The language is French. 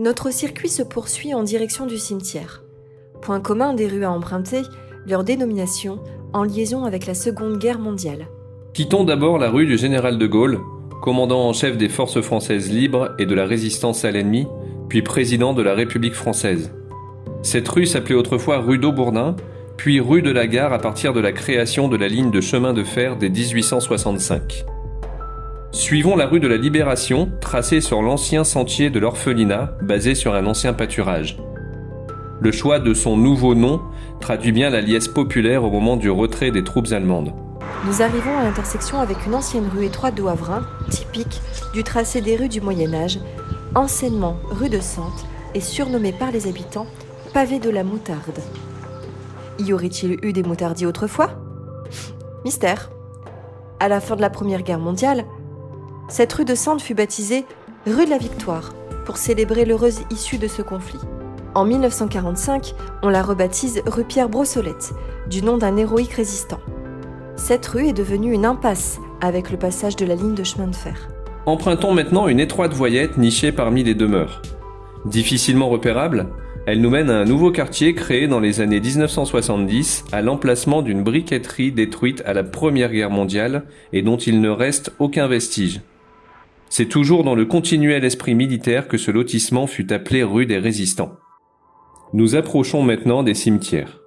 Notre circuit se poursuit en direction du cimetière. Point commun des rues à emprunter, leur dénomination en liaison avec la Seconde Guerre mondiale. Quittons d'abord la rue du Général de Gaulle, commandant en chef des forces françaises libres et de la résistance à l'ennemi, puis président de la République française. Cette rue s'appelait autrefois rue d'Aubourdin, puis rue de la Gare à partir de la création de la ligne de chemin de fer dès 1865. Suivons la rue de la Libération, tracée sur l'ancien sentier de l'Orphelinat, basé sur un ancien pâturage. Le choix de son nouveau nom traduit bien la liesse populaire au moment du retrait des troupes allemandes. Nous arrivons à l'intersection avec une ancienne rue étroite de Wavrin, typique du tracé des rues du Moyen-Âge, anciennement rue de Sante et surnommée par les habitants pavé de la moutarde. Y aurait-il eu des moutardiers autrefois ? Mystère. À la fin de la Première Guerre mondiale, cette rue de Sante fut baptisée rue de la Victoire pour célébrer l'heureuse issue de ce conflit. En 1945, on la rebaptise rue Pierre Brossolette, du nom d'un héroïque résistant. Cette rue est devenue une impasse avec le passage de la ligne de chemin de fer. Empruntons maintenant une étroite voyette nichée parmi les demeures. Difficilement repérable, elle nous mène à un nouveau quartier créé dans les années 1970 à l'emplacement d'une briqueterie détruite à la Première Guerre mondiale et dont il ne reste aucun vestige. C'est toujours dans le continuel esprit militaire que ce lotissement fut appelé rue des Résistants. Nous approchons maintenant des cimetières.